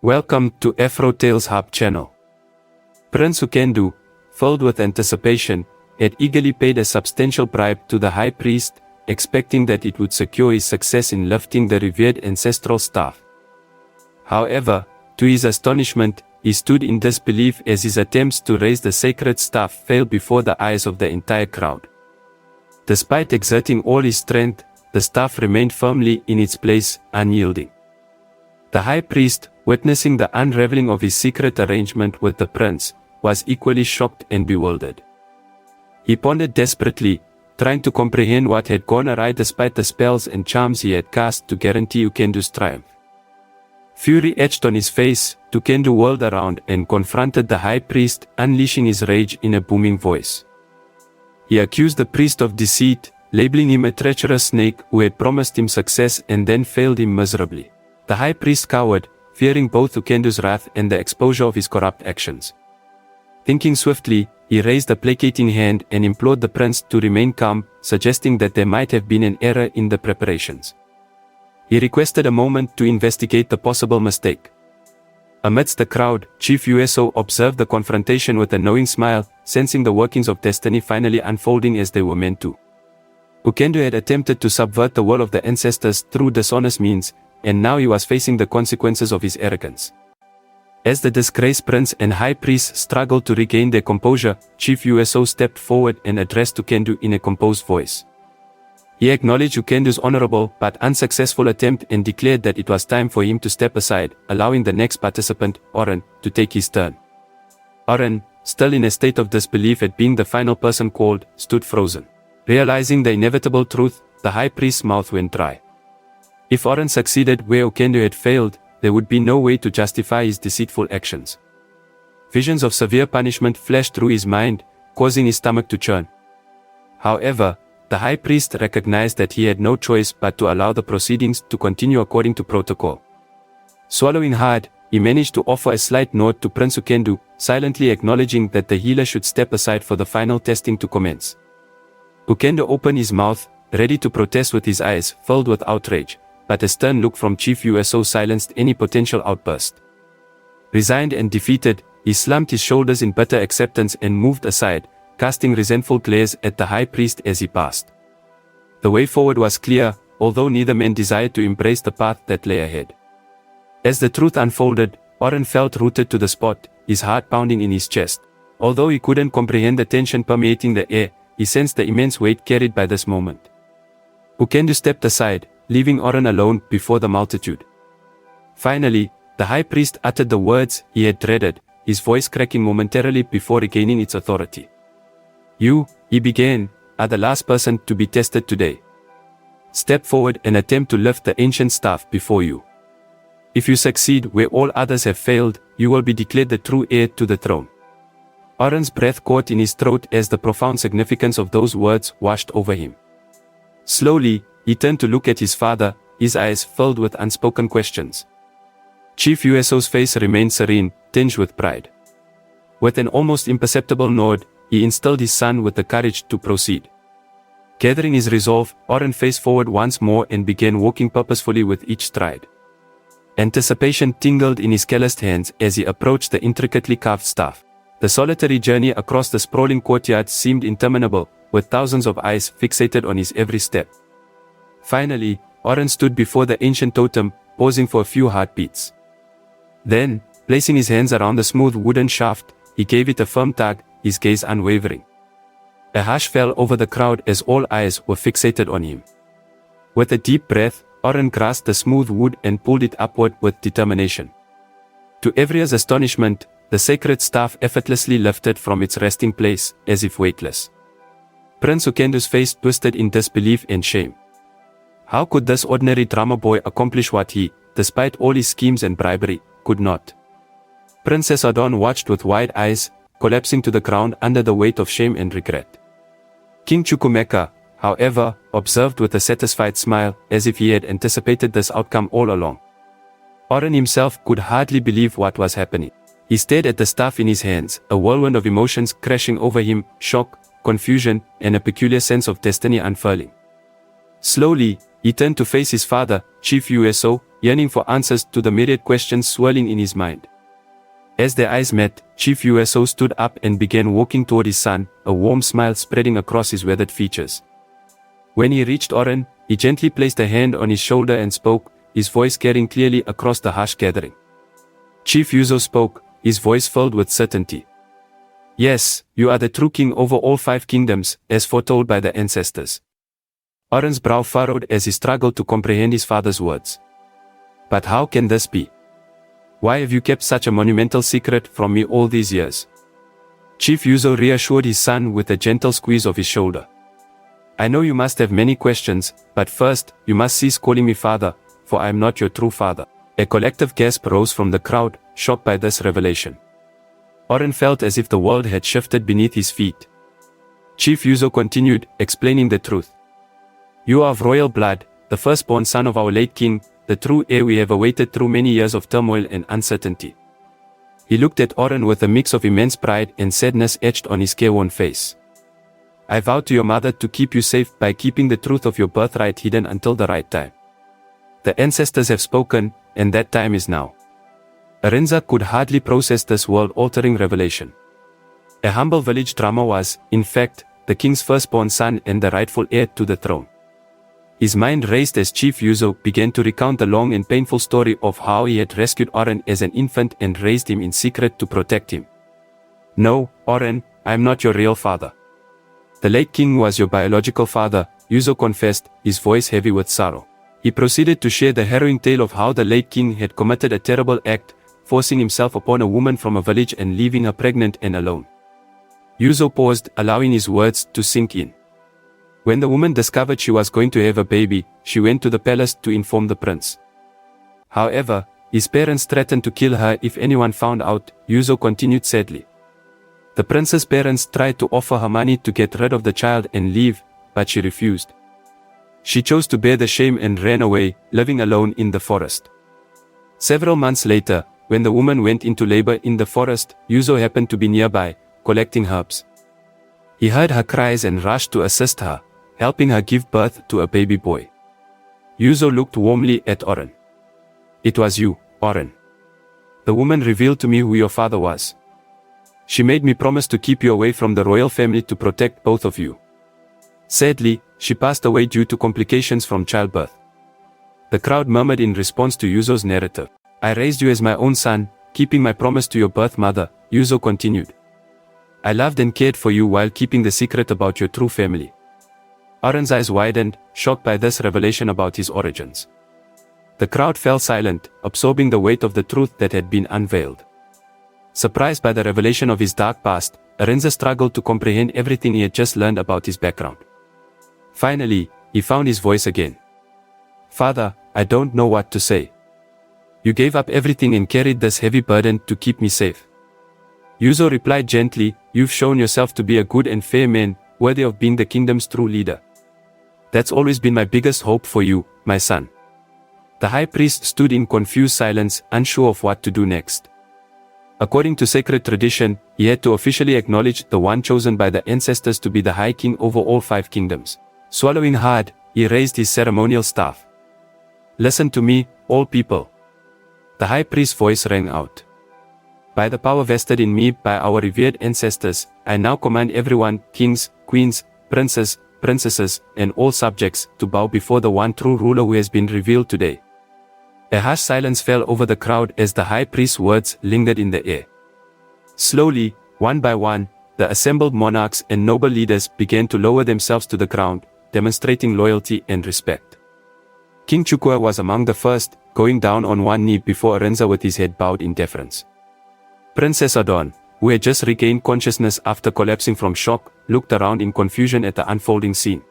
Welcome to Afro Tales Hub channel. Prince Ukendu, filled with anticipation, had eagerly paid a substantial bribe to the high priest, expecting that it would secure his success in lifting the revered ancestral staff. However, to his astonishment, he stood in disbelief as his attempts to raise the sacred staff failed before the eyes of the entire crowd. Despite exerting all his strength, the staff remained firmly in its place, unyielding. The high priest, witnessing the unraveling of his secret arrangement with the prince, was equally shocked and bewildered. He pondered desperately, trying to comprehend what had gone awry despite the spells and charms he had cast to guarantee Ukendu's triumph. Fury etched on his face, Ukendu whirled around and confronted the high priest, unleashing his rage in a booming voice. He accused the priest of deceit, labeling him a treacherous snake who had promised him success and then failed him miserably. The high priest cowered, fearing both Ukendu's wrath and the exposure of his corrupt actions. Thinking swiftly, he raised a placating hand and implored the prince to remain calm, suggesting that there might have been an error in the preparations. He requested a moment to investigate the possible mistake. Amidst the crowd, Chief USO observed the confrontation with a knowing smile, sensing the workings of destiny finally unfolding as they were meant to. Ukendu had attempted to subvert the will of the ancestors through dishonest means, and now he was facing the consequences of his arrogance. As the disgraced prince and high priest struggled to regain their composure, Chief USO stepped forward and addressed Ukendu in a composed voice. He acknowledged Ukendu's honorable but unsuccessful attempt and declared that it was time for him to step aside, allowing the next participant, Adanne, to take his turn. Adanne, still in a state of disbelief at being the final person called, stood frozen. Realizing the inevitable truth, the high priest's mouth went dry. If Adanne succeeded where Ukendu had failed, there would be no way to justify his deceitful actions. Visions of severe punishment flashed through his mind, causing his stomach to churn. However, the high priest recognized that he had no choice but to allow the proceedings to continue according to protocol. Swallowing hard, he managed to offer a slight nod to Prince Ukendu, silently acknowledging that the healer should step aside for the final testing to commence. Ukendu opened his mouth, ready to protest with his eyes filled with outrage, but a stern look from Chief USO silenced any potential outburst. Resigned and defeated, he slumped his shoulders in bitter acceptance and moved aside, casting resentful glares at the high priest as he passed. The way forward was clear, although neither man desired to embrace the path that lay ahead. As the truth unfolded, Adanne felt rooted to the spot, his heart pounding in his chest. Although he couldn't comprehend the tension permeating the air, he sensed the immense weight carried by this moment. Ukendu stepped aside, leaving Adanne alone before the multitude. Finally, the high priest uttered the words he had dreaded, his voice cracking momentarily before regaining its authority. "You," he began, "are the last person to be tested today. Step forward and attempt to lift the ancient staff before you. If you succeed where all others have failed, you will be declared the true heir to the throne." Adanne's breath caught in his throat as the profound significance of those words washed over him. Slowly, he turned to look at his father, his eyes filled with unspoken questions. Chief USO's face remained serene, tinged with pride. With an almost imperceptible nod, he instilled his son with the courage to proceed. Gathering his resolve, Adanne faced forward once more and began walking purposefully with each stride. Anticipation tingled in his calloused hands as he approached the intricately carved staff. The solitary journey across the sprawling courtyard seemed interminable, with thousands of eyes fixated on his every step. Finally, Adanne stood before the ancient totem, pausing for a few heartbeats. Then, placing his hands around the smooth wooden shaft, he gave it a firm tug, his gaze unwavering. A hush fell over the crowd as all eyes were fixated on him. With a deep breath, Adanne grasped the smooth wood and pulled it upward with determination. To everyone's astonishment, the sacred staff effortlessly lifted from its resting place, as if weightless. Prince Ukendu's face twisted in disbelief and shame. How could this ordinary drummer boy accomplish what he, despite all his schemes and bribery, could not? Princess Adanne watched with wide eyes, collapsing to the ground under the weight of shame and regret. King Chukwuemeka, however, observed with a satisfied smile, as if he had anticipated this outcome all along. Adanne himself could hardly believe what was happening. He stared at the staff in his hands, a whirlwind of emotions crashing over him, shock, confusion, and a peculiar sense of destiny unfurling. Slowly, He turned to face his father, Chief USO, yearning for answers to the myriad questions swirling in his mind. As their eyes met, Chief USO stood up and began walking toward his son, a warm smile spreading across his weathered features. When he reached Oren, he gently placed a hand on his shoulder and spoke, his voice carrying clearly across the harsh gathering. Chief USO spoke, his voice filled with certainty. Yes, you are the true king over all 5 kingdoms, as foretold by the ancestors. Oren's brow furrowed as he struggled to comprehend his father's words. But how can this be? Why have you kept such a monumental secret from me all these years? Chief USO reassured his son with a gentle squeeze of his shoulder. I know you must have many questions, but first, you must cease calling me father, for I am not your true father. A collective gasp rose from the crowd, shocked by this revelation. Oren felt as if the world had shifted beneath his feet. Chief USO continued, explaining the truth. You are of royal blood, the firstborn son of our late king, the true heir we have awaited through many years of turmoil and uncertainty. He looked at Oren with a mix of immense pride and sadness etched on his careworn face. I vowed to your mother to keep you safe by keeping the truth of your birthright hidden until the right time. The ancestors have spoken, and that time is now. Arinza could hardly process this world-altering revelation. A humble village drummer was, in fact, the king's firstborn son and the rightful heir to the throne. His mind raced as Chief USO began to recount the long and painful story of how he had rescued Oren as an infant and raised him in secret to protect him. No, Oren, I am not your real father. The late king was your biological father, USO confessed, his voice heavy with sorrow. He proceeded to share the harrowing tale of how the late king had committed a terrible act, forcing himself upon a woman from a village and leaving her pregnant and alone. USO paused, allowing his words to sink in. When the woman discovered she was going to have a baby, she went to the palace to inform the prince. However, his parents threatened to kill her if anyone found out, USO continued sadly. The prince's parents tried to offer her money to get rid of the child and leave, but she refused. She chose to bear the shame and ran away, living alone in the forest. Several months later, when the woman went into labor in the forest, USO happened to be nearby, collecting herbs. He heard her cries and rushed to assist her, helping her give birth to a baby boy. USO looked warmly at Oren. It was you, Oren. The woman revealed to me who your father was. She made me promise to keep you away from the royal family to protect both of you. Sadly, she passed away due to complications from childbirth. The crowd murmured in response to USO's narrative. I raised you as my own son, keeping my promise to your birth mother, USO continued. I loved and cared for you while keeping the secret about your true family. Oren's eyes widened, shocked by this revelation about his origins. The crowd fell silent, absorbing the weight of the truth that had been unveiled. Surprised by the revelation of his dark past, Arinza struggled to comprehend everything he had just learned about his background. Finally, he found his voice again. Father, I don't know what to say. You gave up everything and carried this heavy burden to keep me safe. USO replied gently, you've shown yourself to be a good and fair man, worthy of being the kingdom's true leader. That's always been my biggest hope for you, my son. The high priest stood in confused silence, unsure of what to do next. According to sacred tradition, he had to officially acknowledge the one chosen by the ancestors to be the High King over all 5 kingdoms. Swallowing hard, he raised his ceremonial staff. Listen to me, all people. The high priest's voice rang out. By the power vested in me by our revered ancestors, I now command everyone, kings, queens, princes, princesses, and all subjects, to bow before the one true ruler who has been revealed today. A harsh silence fell over the crowd as the high priest's words lingered in the air. Slowly, one by one, the assembled monarchs and noble leaders began to lower themselves to the ground, demonstrating loyalty and respect. King Chukwu was among the first, going down on one knee before Arinza with his head bowed in deference. Princess Adanne, who had just regained consciousness after collapsing from shock, looked around in confusion at the unfolding scene.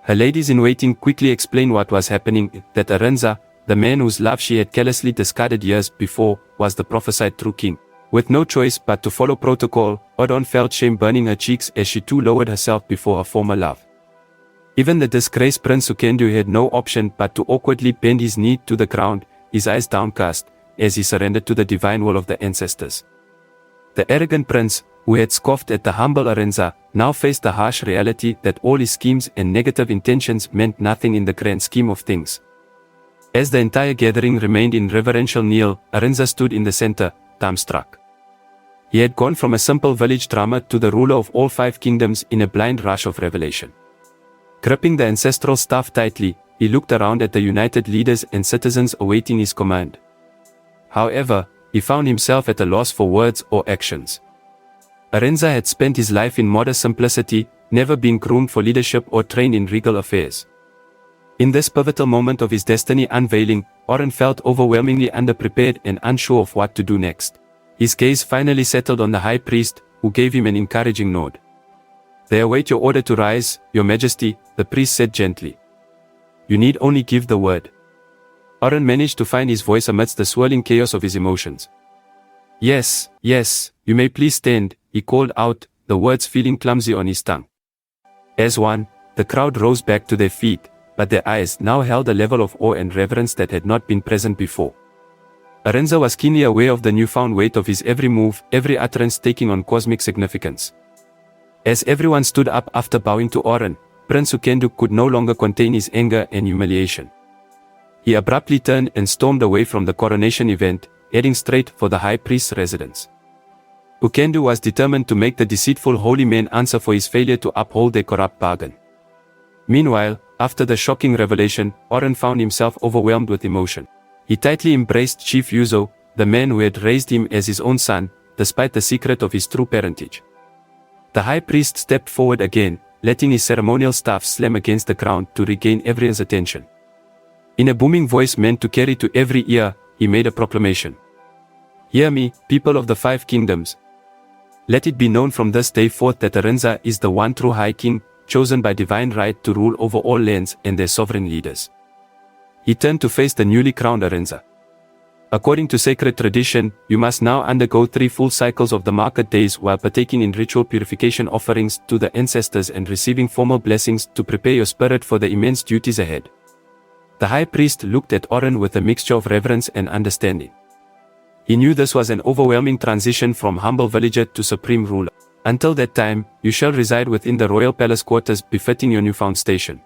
Her ladies-in-waiting quickly explained what was happening, that Arinza, the man whose love she had carelessly discarded years before, was the prophesied true king. With no choice but to follow protocol, Adanne felt shame burning her cheeks as she too lowered herself before her former love. Even the disgraced Prince Sukendu had no option but to awkwardly bend his knee to the ground, his eyes downcast, as he surrendered to the divine will of the ancestors. The arrogant prince, who had scoffed at the humble Arenza, now faced the harsh reality that all his schemes and negative intentions meant nothing in the grand scheme of things. As the entire gathering remained in reverential kneel, Arenza stood in the center, dumbstruck. He had gone from a simple village drummer to the ruler of all 5 kingdoms in a blind rush of revelation. Gripping the ancestral staff tightly, he looked around at the united leaders and citizens awaiting his command. However, he found himself at a loss for words or actions. Arenza had spent his life in modest simplicity, never being groomed for leadership or trained in regal affairs. In this pivotal moment of his destiny unveiling, Adanne felt overwhelmingly underprepared and unsure of what to do next. His gaze finally settled on the high priest, who gave him an encouraging nod. "They await your order to rise, your majesty," the priest said gently. "You need only give the word." Adanne managed to find his voice amidst the swirling chaos of his emotions. "Yes, yes, you may please stand," he called out, the words feeling clumsy on his tongue. As one, the crowd rose back to their feet, but their eyes now held a level of awe and reverence that had not been present before. Arenza was keenly aware of the newfound weight of his every move, every utterance taking on cosmic significance. As everyone stood up after bowing to Adanne, Prince Ukendu could no longer contain his anger and humiliation. He abruptly turned and stormed away from the coronation event, heading straight for the high priest's residence. Ukendu was determined to make the deceitful holy men answer for his failure to uphold their corrupt bargain. Meanwhile, after the shocking revelation, Adanne found himself overwhelmed with emotion. He tightly embraced Chief Yuzo, the man who had raised him as his own son, despite the secret of his true parentage. The high priest stepped forward again, letting his ceremonial staff slam against the ground to regain everyone's attention. In a booming voice meant to carry to every ear, he made a proclamation. "Hear me, people of the 5 kingdoms. Let it be known from this day forth that Arenza is the one true High King, chosen by divine right to rule over all lands and their sovereign leaders." He turned to face the newly crowned Arenza. "According to sacred tradition, you must now undergo 3 full cycles of the market days while partaking in ritual purification offerings to the ancestors and receiving formal blessings to prepare your spirit for the immense duties ahead." The high priest looked at Adanne with a mixture of reverence and understanding. He knew this was an overwhelming transition from humble villager to supreme ruler. "Until that time, you shall reside within the royal palace quarters befitting your newfound station.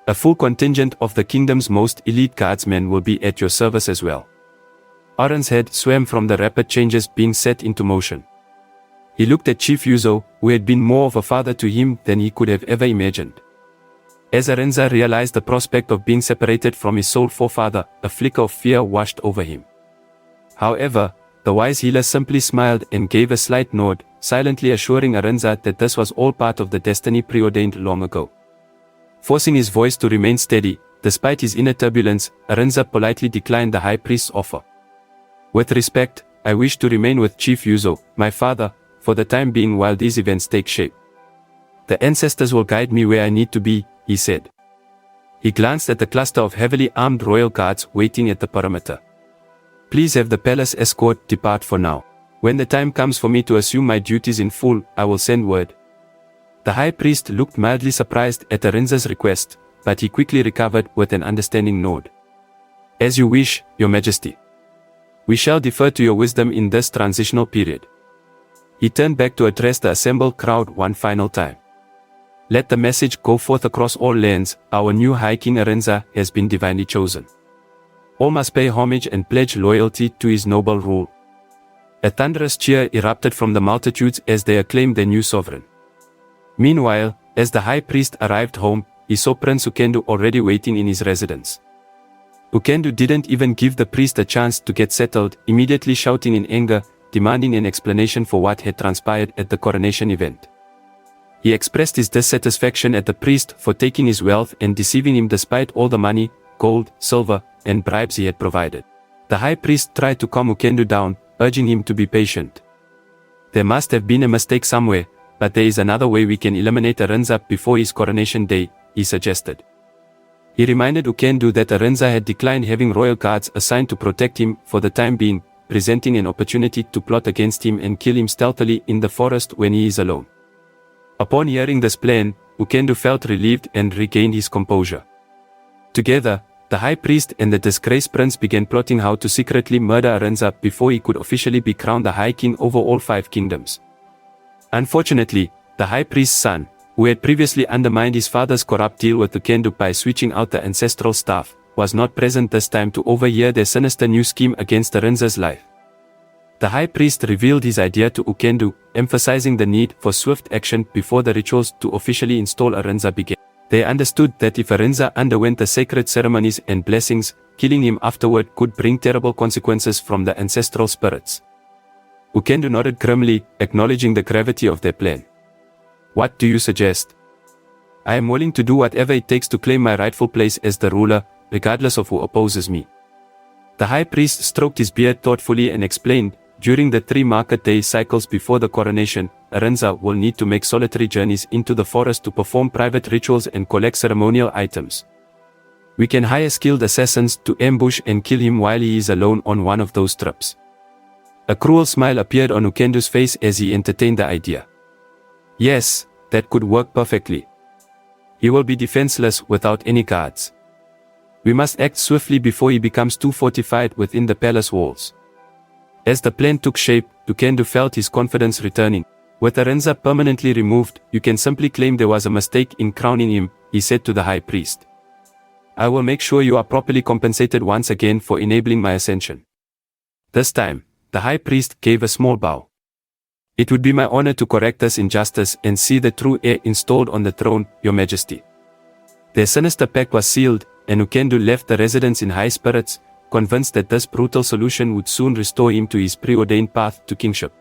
A full contingent of the kingdom's most elite guardsmen will be at your service as well." Adanne's head swam from the rapid changes being set into motion. He looked at Chief Yuzo, who had been more of a father to him than he could have ever imagined. As Arenza realized the prospect of being separated from his soul forefather, a flicker of fear washed over him. However, the wise healer simply smiled and gave a slight nod, silently assuring Arenza that this was all part of the destiny preordained long ago. Forcing his voice to remain steady, despite his inner turbulence, Arenza politely declined the high priest's offer. "With respect, I wish to remain with Chief Yuzo, my father, for the time being while these events take shape. The ancestors will guide me where I need to be," he said. He glanced at the cluster of heavily armed royal guards waiting at the perimeter. "Please have the palace escort depart for now. When the time comes for me to assume my duties in full, I will send word." The high priest looked mildly surprised at Arenza's request, but he quickly recovered with an understanding nod. "As you wish, your majesty. We shall defer to your wisdom in this transitional period." He turned back to address the assembled crowd one final time. "Let the message go forth across all lands, our new High King Arenza has been divinely chosen. All must pay homage and pledge loyalty to his noble rule." A thunderous cheer erupted from the multitudes as they acclaimed their new sovereign. Meanwhile, as the high priest arrived home, he saw Prince Ukendu already waiting in his residence. Ukendu didn't even give the priest a chance to get settled, immediately shouting in anger, demanding an explanation for what had transpired at the coronation event. He expressed his dissatisfaction at the priest for taking his wealth and deceiving him despite all the money, gold, silver, and bribes he had provided. The high priest tried to calm Ukendu down, urging him to be patient. "There must have been a mistake somewhere, but there is another way we can eliminate Arenza before his coronation day," he suggested. He reminded Ukendu that Arenza had declined having royal guards assigned to protect him for the time being, presenting an opportunity to plot against him and kill him stealthily in the forest when he is alone. Upon hearing this plan, Ukendu felt relieved and regained his composure. Together, The high priest and the disgraced prince began plotting how to secretly murder Arinza before he could officially be crowned the High King over all 5 kingdoms. Unfortunately, the high priest's son, who had previously undermined his father's corrupt deal with Ukendu by switching out the ancestral staff, was not present this time to overhear their sinister new scheme against Arinza's life. The high priest revealed his idea to Ukendu, emphasizing the need for swift action before the rituals to officially install Arinza began. They understood that if Arinza underwent the sacred ceremonies and blessings, killing him afterward could bring terrible consequences from the ancestral spirits. Ukendu nodded grimly, acknowledging the gravity of their plan. "What do you suggest?" "I am willing to do whatever it takes to claim my rightful place as the ruler, regardless of who opposes me." The high priest stroked his beard thoughtfully and explained, "During the 3 market day cycles before the coronation, Arinza will need to make solitary journeys into the forest to perform private rituals and collect ceremonial items. We can hire skilled assassins to ambush and kill him while he is alone on one of those trips." A cruel smile appeared on Ukendu's face as he entertained the idea. "Yes, that could work perfectly. He will be defenseless without any guards. We must act swiftly before he becomes too fortified within the palace walls." As the plan took shape, Ukendu felt his confidence returning. "With Arinza permanently removed, you can simply claim there was a mistake in crowning him," he said to the high priest. "I will make sure you are properly compensated once again for enabling my ascension." This time, the high priest gave a small bow. "It would be my honor to correct this injustice and see the true heir installed on the throne, Your Majesty." Their sinister pact was sealed, and Ukendu left the residence in high spirits, convinced that this brutal solution would soon restore him to his preordained path to kingship.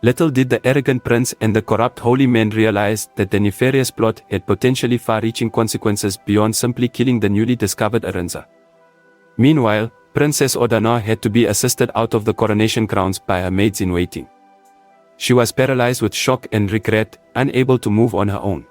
Little did the arrogant prince and the corrupt holy man realize that the nefarious plot had potentially far-reaching consequences beyond simply killing the newly discovered Arinza. Meanwhile, Princess Adanne had to be assisted out of the coronation grounds by her maids-in-waiting. She was paralyzed with shock and regret, unable to move on her own.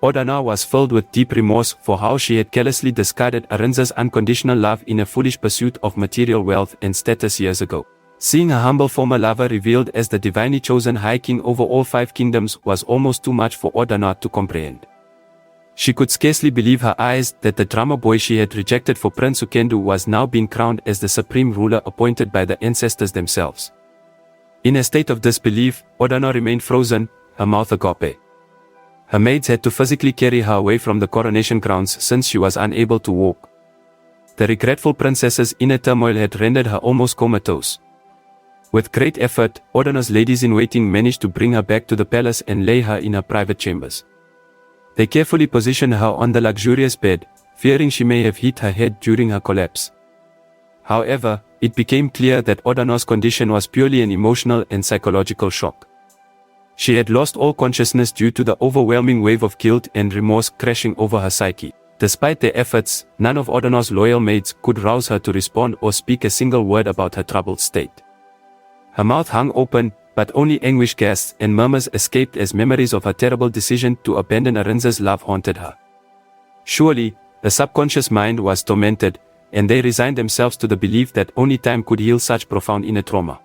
Adanne was filled with deep remorse for how she had carelessly discarded Arinza's unconditional love in a foolish pursuit of material wealth and status years ago. Seeing her humble former lover revealed as the divinely chosen High King over all 5 kingdoms was almost too much for Adanne to comprehend. She could scarcely believe her eyes that the drummer boy she had rejected for Prince Ukendu was now being crowned as the supreme ruler appointed by the ancestors themselves. In a state of disbelief, Adanne remained frozen, her mouth agape. Her maids had to physically carry her away from the coronation grounds since she was unable to walk. The regretful princess's inner turmoil had rendered her almost comatose. With great effort, Adanne's ladies-in-waiting managed to bring her back to the palace and lay her in her private chambers. They carefully positioned her on the luxurious bed, fearing she may have hit her head during her collapse. However, it became clear that Adanne's condition was purely an emotional and psychological shock. She had lost all consciousness due to the overwhelming wave of guilt and remorse crashing over her psyche. Despite their efforts, none of Adanne's loyal maids could rouse her to respond or speak a single word about her troubled state. Her mouth hung open, but only anguished gasps and murmurs escaped as memories of her terrible decision to abandon Arinza's love haunted her. Surely, the subconscious mind was tormented, and they resigned themselves to the belief that only time could heal such profound inner trauma.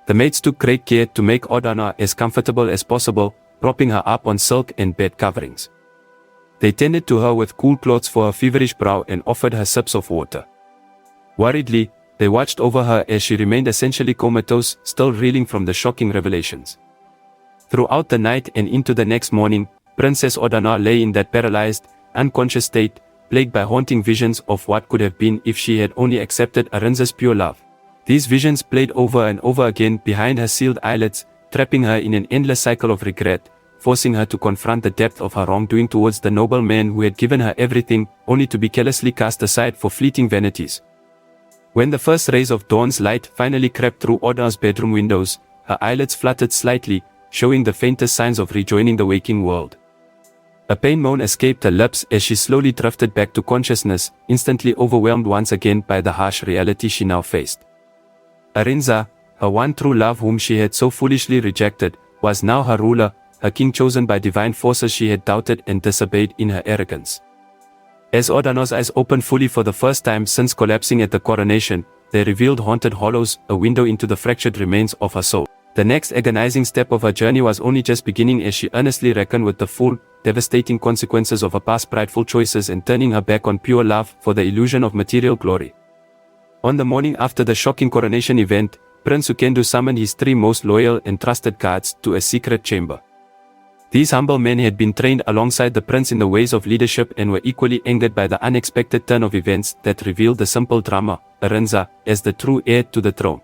The maids took great care to make Adanne as comfortable as possible, propping her up on silk and bed coverings. They tended to her with cool cloths for her feverish brow and offered her sips of water. Worriedly, they watched over her as she remained essentially comatose, still reeling from the shocking revelations. Throughout the night and into the next morning, Princess Adanne lay in that paralyzed, unconscious state, plagued by haunting visions of what could have been if she had only accepted Arinza's pure love. These visions played over and over again behind her sealed eyelids, trapping her in an endless cycle of regret, forcing her to confront the depth of her wrongdoing towards the noble man who had given her everything, only to be carelessly cast aside for fleeting vanities. When the first rays of dawn's light finally crept through Adanne's bedroom windows, her eyelids fluttered slightly, showing the faintest signs of rejoining the waking world. A pain moan escaped her lips as she slowly drifted back to consciousness, instantly overwhelmed once again by the harsh reality she now faced. Arinza, her one true love whom she had so foolishly rejected, was now her ruler, her king chosen by divine forces she had doubted and disobeyed in her arrogance. As Adanne's eyes opened fully for the first time since collapsing at the coronation, they revealed haunted hollows, a window into the fractured remains of her soul. The next agonizing step of her journey was only just beginning as she earnestly reckoned with the full, devastating consequences of her past prideful choices and turning her back on pure love for the illusion of material glory. On the morning after the shocking coronation event, Prince Ukendo summoned his 3 most loyal and trusted guards to a secret chamber. These humble men had been trained alongside the prince in the ways of leadership and were equally angered by the unexpected turn of events that revealed the simple drama, Arunza, as the true heir to the throne.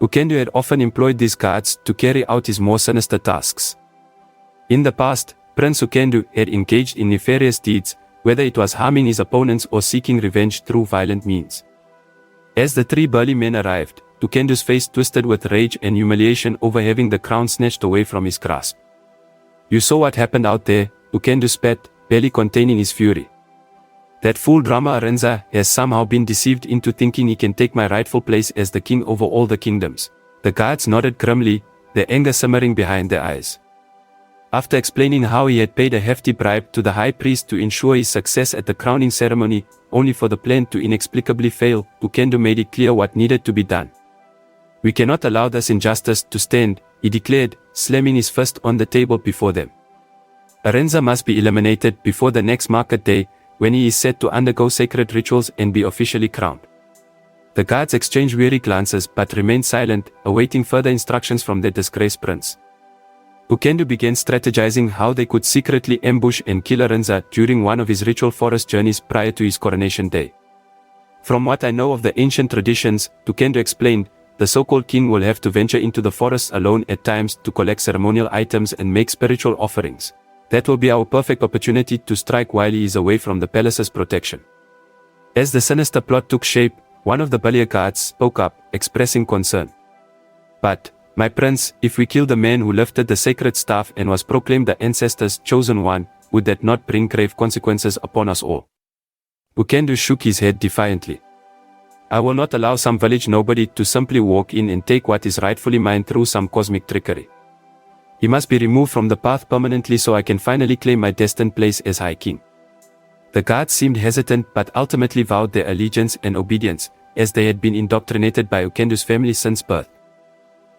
Ukendo had often employed these guards to carry out his more sinister tasks. In the past, Prince Ukendo had engaged in nefarious deeds, whether it was harming his opponents or seeking revenge through violent means. As the 3 burly men arrived, Ukendo's face twisted with rage and humiliation over having the crown snatched away from his grasp. "You saw what happened out there," Ukendo spat, barely containing his fury. "That fool drama Arunza has somehow been deceived into thinking he can take my rightful place as the king over all the kingdoms." The guards nodded grimly, their anger simmering behind their eyes. After explaining how he had paid a hefty bribe to the high priest to ensure his success at the crowning ceremony, only for the plan to inexplicably fail, Ukendo made it clear what needed to be done. "We cannot allow this injustice to stand," he declared, slamming his fist on the table before them. "Arunza must be eliminated before the next market day, when he is set to undergo sacred rituals and be officially crowned." The guards exchanged weary glances but remained silent, awaiting further instructions from their disgraced prince. Ukendo began strategizing how they could secretly ambush and kill Arunza during one of his ritual forest journeys prior to his coronation day. "From what I know of the ancient traditions," Ukendo explained, "the so-called king will have to venture into the forests alone at times to collect ceremonial items and make spiritual offerings. That will be our perfect opportunity to strike while he is away from the palace's protection." As the sinister plot took shape, one of the burly guards spoke up, expressing concern. "But, my prince, if we kill the man who lifted the sacred staff and was proclaimed the ancestors' chosen one, would that not bring grave consequences upon us all?" Ukendo shook his head defiantly. "I will not allow some village nobody to simply walk in and take what is rightfully mine through some cosmic trickery. He must be removed from the path permanently so I can finally claim my destined place as High King." The guards seemed hesitant but ultimately vowed their allegiance and obedience, as they had been indoctrinated by Ukendo's family since birth.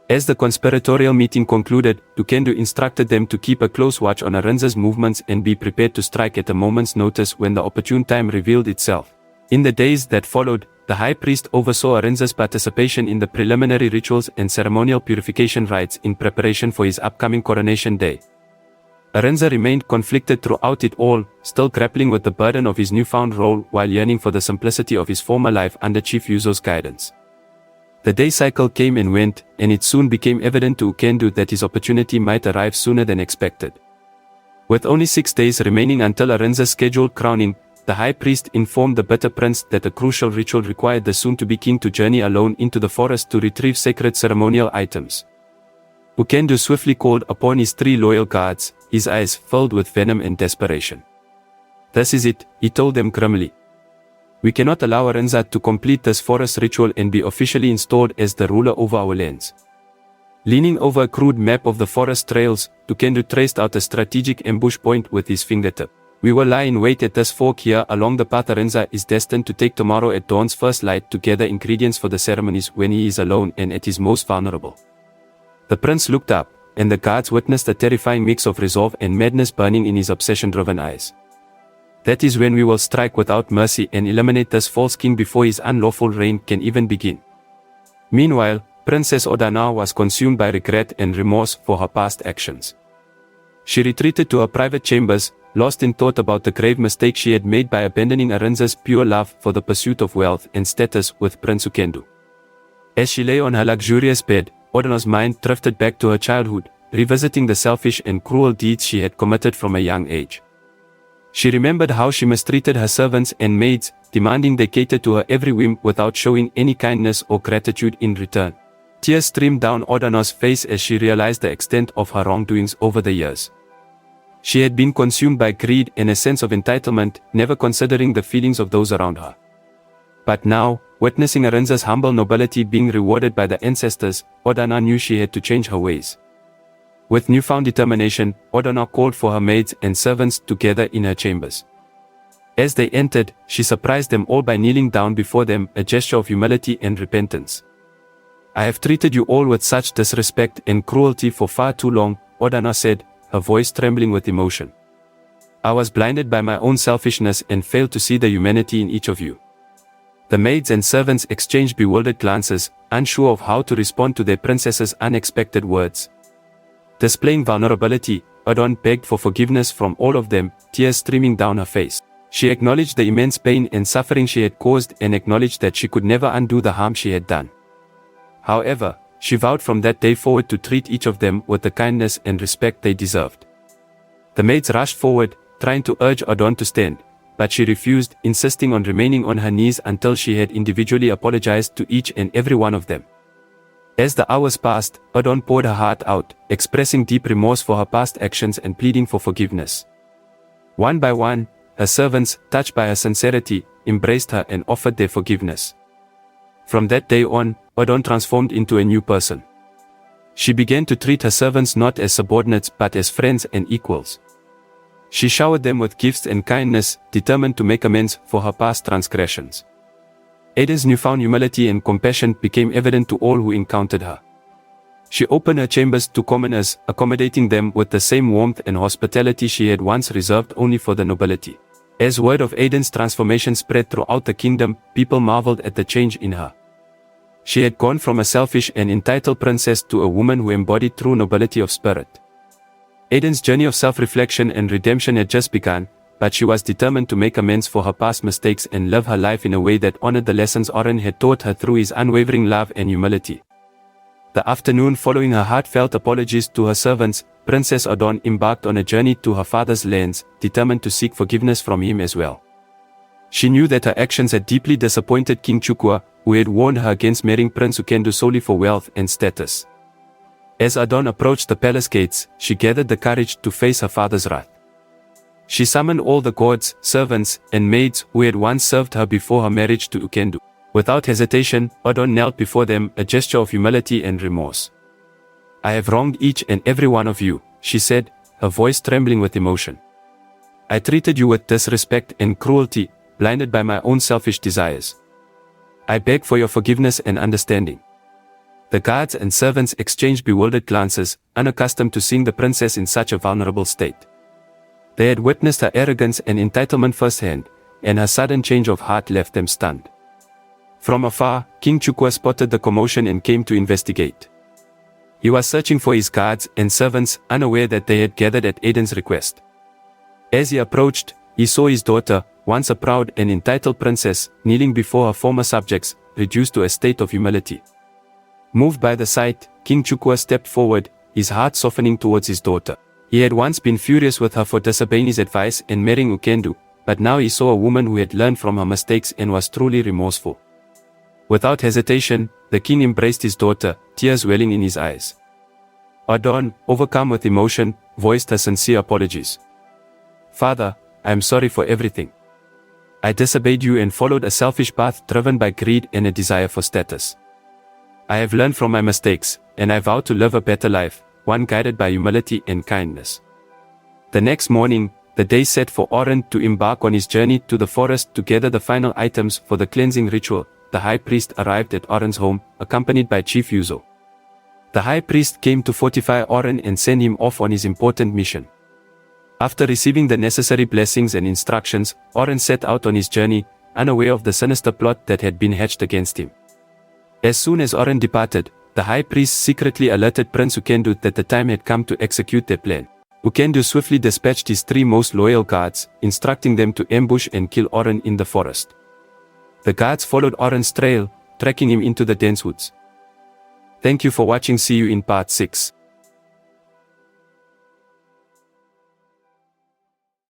As the conspiratorial meeting concluded, Ukendo instructed them to keep a close watch on Arunza's movements and be prepared to strike at a moment's notice when the opportune time revealed itself. In the days that followed, the high priest oversaw Arunza's participation in the preliminary rituals and ceremonial purification rites in preparation for his upcoming coronation day. Arunza remained conflicted throughout it all, still grappling with the burden of his newfound role while yearning for the simplicity of his former life under Chief Yuzo's guidance. The day cycle came and went, and it soon became evident to Ukendo that his opportunity might arrive sooner than expected. With only 6 days remaining until Arunza's scheduled crowning, the high priest informed the bitter prince that a crucial ritual required the soon-to-be king to journey alone into the forest to retrieve sacred ceremonial items. Ukendo swiftly called upon his 3 loyal guards, his eyes filled with venom and desperation. "This is it," he told them grimly. "We cannot allow Arunza to complete this forest ritual and be officially installed as the ruler over our lands." Leaning over a crude map of the forest trails, Ukendo traced out a strategic ambush point with his fingertip. "We will lie in wait at this fork here along the path Arunza is destined to take tomorrow at dawn's first light to gather ingredients for the ceremonies when he is alone and at his most vulnerable." The prince looked up, and the guards witnessed a terrifying mix of resolve and madness burning in his obsession-driven eyes. "That is when we will strike without mercy and eliminate this false king before his unlawful reign can even begin." Meanwhile, Princess Adanne was consumed by regret and remorse for her past actions. She retreated to her private chambers, lost in thought about the grave mistake she had made by abandoning Arunza's pure love for the pursuit of wealth and status with Prince Ukendo. As she lay on her luxurious bed, Adanne's mind drifted back to her childhood, revisiting the selfish and cruel deeds she had committed from a young age. She remembered how she mistreated her servants and maids, demanding they cater to her every whim without showing any kindness or gratitude in return. Tears streamed down Adanne's face as she realized the extent of her wrongdoings over the years. She had been consumed by greed and a sense of entitlement, never considering the feelings of those around her. But now, witnessing Arunza's humble nobility being rewarded by the ancestors, Adanne knew she had to change her ways. With newfound determination, Adanne called for her maids and servants to gather in her chambers. As they entered, she surprised them all by kneeling down before them, a gesture of humility and repentance. "I have treated you all with such disrespect and cruelty for far too long," Adanne said, her voice trembling with emotion. I was blinded by my own selfishness and failed to see the humanity in each of you." The maids and servants exchanged bewildered glances, unsure of how to respond to their princess's unexpected words. Displaying vulnerability, Adanne begged for forgiveness from all of them, tears streaming down her face. She acknowledged the immense pain and suffering she had caused and acknowledged that she could never undo the harm she had done. However, she vowed from that day forward to treat each of them with the kindness and respect they deserved. The maids rushed forward, trying to urge Adanne to stand, but she refused, insisting on remaining on her knees until she had individually apologized to each and every one of them. As the hours passed, Adanne poured her heart out, expressing deep remorse for her past actions and pleading for forgiveness. One by one, her servants, touched by her sincerity, embraced her and offered their forgiveness. From that day on, Adanne transformed into a new person. She began to treat her servants not as subordinates but as friends and equals. She showered them with gifts and kindness, determined to make amends for her past transgressions. Adanne's newfound humility and compassion became evident to all who encountered her. She opened her chambers to commoners, accommodating them with the same warmth and hospitality she had once reserved only for the nobility. As word of Adanne's transformation spread throughout the kingdom, people marveled at the change in her. She had gone from a selfish and entitled princess to a woman who embodied true nobility of spirit. Adanne's journey of self-reflection and redemption had just begun, but she was determined to make amends for her past mistakes and live her life in a way that honored the lessons Adanne had taught her through his unwavering love and humility. The afternoon following her heartfelt apologies to her servants, Princess Adanne embarked on a journey to her father's lands, determined to seek forgiveness from him as well. She knew that her actions had deeply disappointed King Chukwu, who had warned her against marrying Prince Ukendu solely for wealth and status. As Adanne approached the palace gates, she gathered the courage to face her father's wrath. She summoned all the guards, servants, and maids who had once served her before her marriage to Ukendu. Without hesitation, Adanne knelt before them, a gesture of humility and remorse. "I have wronged each and every one of you," she said, her voice trembling with emotion. "I treated you with disrespect and cruelty, blinded by my own selfish desires. I beg for your forgiveness and understanding." The guards and servants exchanged bewildered glances, unaccustomed to seeing the princess in such a vulnerable state. They had witnessed her arrogance and entitlement firsthand, and her sudden change of heart left them stunned. From afar, King Chukwu spotted the commotion and came to investigate. He was searching for his guards and servants, unaware that they had gathered at Adanne's request. As he approached, he saw his daughter, once a proud and entitled princess, kneeling before her former subjects, reduced to a state of humility. Moved by the sight, King Chukwu stepped forward, his heart softening towards his daughter. He had once been furious with her for disobeying his advice and marrying Ukendu, but now he saw a woman who had learned from her mistakes and was truly remorseful. Without hesitation, the king embraced his daughter, tears welling in his eyes. Adanne, overcome with emotion, voiced her sincere apologies. "Father, I am sorry for everything. I disobeyed you and followed a selfish path driven by greed and a desire for status. I have learned from my mistakes, and I vow to live a better life, one guided by humility and kindness." The next morning, the day set for Adanne to embark on his journey to the forest to gather the final items for the cleansing ritual. The high priest arrived at Adanne's home, accompanied by Chief Yuzo. The high priest came to fortify Adanne and send him off on his important mission. After receiving the necessary blessings and instructions, Adanne set out on his journey, unaware of the sinister plot that had been hatched against him. As soon as Adanne departed, the high priest secretly alerted Prince Ukendu that the time had come to execute their plan. Ukendu swiftly dispatched his 3 most loyal guards, instructing them to ambush and kill Adanne in the forest. The guards followed Adanne's trail, tracking him into the dense woods. Thank you for watching. See you in part 6.